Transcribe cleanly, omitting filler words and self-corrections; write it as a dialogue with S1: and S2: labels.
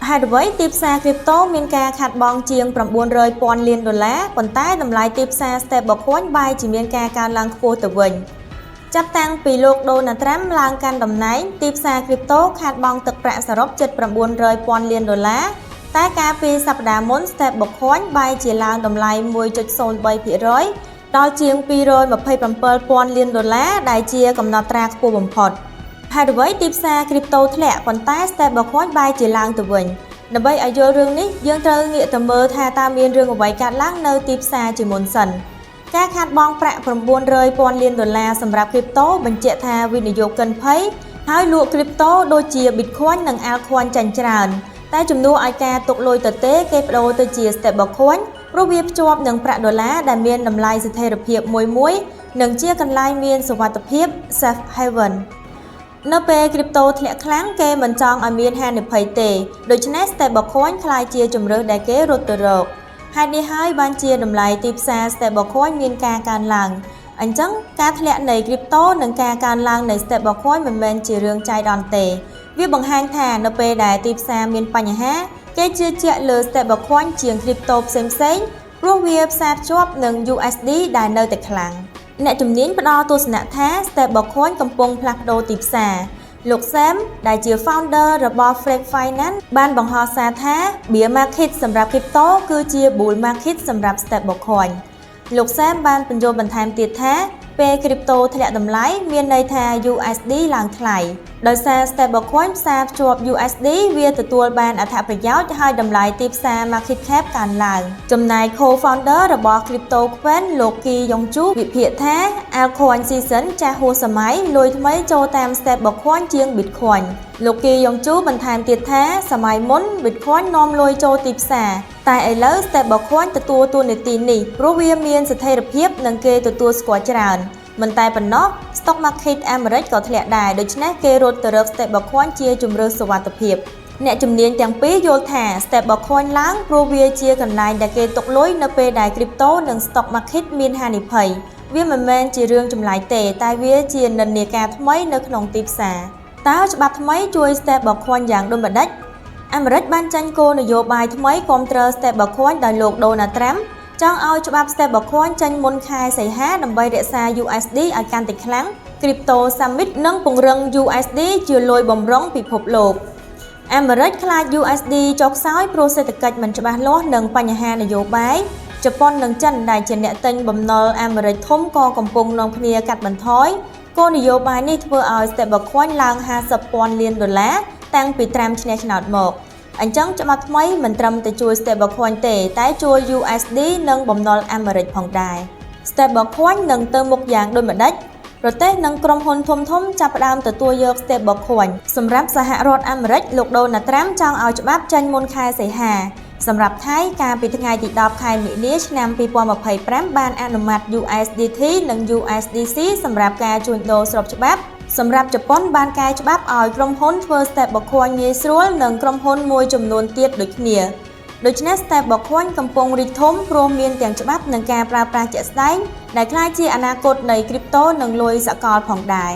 S1: hai đôi tiếp xa crypto miền ca khát bong chiêng from buôn rơi pon liên đô la còn tái đầm lại tiếp xa stablecoin bay chỉ miền ca cao lang khô từ vịnh chấp tăngពីលោកដូណាល់ត្រាំឡើងកាន់តំណែងទីផ្សារគ្រីបតូខាតបង់ទឹកប្រាក់សរុបជិត$900 លានតែកាលពីសប្តាហ៍មុន Stablecoin បែរជាឡើងតម្លៃ 1.03% ដល់ជាង$227 លានដែលជាកំណត់ត្រាខ្ពស់បំផុតហើយអ្វីទីផ្សារគ្រីបតូធ្លាក់ប៉ុន្តែ Stablecoin បែរជាឡើងទៅវិញដើម្បីឲ្យយល់រឿងនេះយើងត្រូវងាកទៅមើលថាតើមានរឿងអ្វីកើតឡើងនៅទីផ្សារជាមុនសិនការខាតបង់ប្រាក់$900 លានសម្រាប់គ្រីបតូបញ្ជាក់ថាវិនិយោគិនភ័យហើយលក់គ្រីបតូដូចជា Bitcoin និង Altcoin ចាញ់ច្រើនតែជំនួសឲ្យការទុកលុយទទេគេប្ដូរទៅជា Stablecoin ព្រោះវាភ្ជាប់នឹងប្រាក់ដុល្លារដែលមានតម្លៃស្ថិរភាពមួយនិងជាកន្លែងមានសុវត្ថិភាព Safe Haven នៅពេលគ្រីបតូធ្លាក់ខ្លាំងគេមិនចង់ឲ្យមានហានិភ័យទេដូច្នេះ Stablecoin ក្លាយជាជម្រើសដែលគេរត់ទៅរកហេតុនេះហើយបានជាតម្លៃទីផ្សារ Stablecoin មានការកើនឡើងអញ្ចឹងការធ្លាក់នៃ Crypto និងការកើនឡើងនៃ Stablecoin មិនមែនជារឿងចៃដន្យទេវាបង្ហាញថានៅពេលដែលទីផ្សារមានបញ្ហាគេជឿជាក់លើ Stablecoin ជាង Crypto ផ្សេងព្រោះវាផ្សារភ្ជាប់នឹង USD ដែលនៅតែខ្លាំងអ្នកជំនាញផ្ដល់ទស្សនៈថា Stablecoin កំពុងផ្លាស់ប្ដូរទីផ្សារលោក Sam ដែលជា founder របស់ Freak Finance បានបង្ហោះសារថា Bear Market សម្រាប់ Crypto គឺជា Bull Market សម្រាប់ Stablecoin លោក Sam បានបញ្យល់បន្ថែមទៀតថាពេល Crypto ធ្លាក់តម្លៃមានន័យថា USD ឡើងថ្លៃដោយសារ Stablecoin ផ្សារភ្ជាប់ USD វាទទួលបានអត្ថប្រយោជន៍ហើយតម្លៃទីផ្សារ Market Cap កើនឡើងចំណែក Co-founder របស់ CryptoQueen លោក Ki Yongju វិភាគថា Altcoin Season ចាស់ហួសសម័យលុយថ្មីចូលតាម Stablecoin ជាង Bitcoin លោក Ki Yongju បន្ថែមទៀតថាសម័យមុន Bitcoin នាំលុយចូលទីផ្សារតែឥឡូវ Stablecoin ទទួលតួនាទីនេះព្រោះវាមានស្ថិរភាពនិងគេទទួលស្គាល់ច្រើនមិនតែប៉ុណ្ណោះ Stock Market អាមេរិកក៏ធ្លាក់ដែរដូច្នេះគេរត់ទៅរក Stablecoin ជាជម្រើសសុវត្ថិភាពអ្នកជំនាញទាំងពីរយល់ថា Stablecoin ឡើងព្រោះវាជាកន្លែងដែលគេទុកលុយនៅពេលដែល Crypto និង Stock Market មានហានិភ័យវាមិនមែនជារឿងចម្លែកទេតែវាជានិន្នាការថ្មីនៅក្នុងទីផ្សារតើច្បាប់ថ្មីជួយ Stablecoin យ៉ាងដូចម្តេចអាមេរិកបានចេញគោលនយោបាយថ្មីគាំទ្រ Stablecoin ដោយលោក Donald Trump ចង់ឲ្យច្បាប់ Stablecoin ចេញមុនខែសីហាដើម្បីរក្សា USD ឲ្យកាន់តែខ្លាំង Crypto Summit និងពង្រឹង USD ជាលុយបម្រុងពិភពលោកអាមេរិកខ្លាច USD ចុះខ្សោយព្រោះសេដ្ឋកិច្ចមិនច្បាស់លាស់និងបញ្ហានយោបាយជប៉ុននិងចិនដែលជាអ្នកទិញបំណុលអាមេរិកធំក៏កំពុងនាំគ្នាកាត់បន្ថយគោលនយោបាយនេះធ្វើឲ្យ Stablecoin ឡើង$50,000 លានតាំងពីត្រាំឈ្នះឆ្នោតមកអញ្ចឹងច្បាប់ថ្មីមិនត្រឹមតែជួយ Stablecoin ទេតែជួយ USD និងបំណុលអាមេរិកផងដែរ Stablecoin នឹងទៅមុខយ៉ាងដូចម្តេចប្រទេសនិងក្រុមហ៊ុនធំចាប់ផ្ដើមទទួលយក Stablecoin សម្រាប់សហរដ្ឋអាមេរិកលោក Donald Trump ចង់ឲ្យច្បាប់ចេញមុនខែសីហាសម្រាប់ថៃកាលពីថ្ងៃទី10ខែមីនាឆ្នាំ2025បានអនុម័ត USDT និង USDC សម្រាប់ការជួញដូរស្របច្បាប់សម្រាប់ជប៉ុនបានកែច្បាប់ឲ្យក្រុមហ៊ុនធ្វើ Stablecoin ងាយស្រួលនិងក្រុមហ៊ុនមួយចំនួនទៀតដូចគ្នាដូច្នេះ Stablecoin កំពុងរីកធំព្រោះមានទាំងច្បាប់និងការប្រើប្រាស់ជាក់ស្ដែងដែលក្លាយជាអនាគតនៃ Crypto និងលុយសកលផងដែរ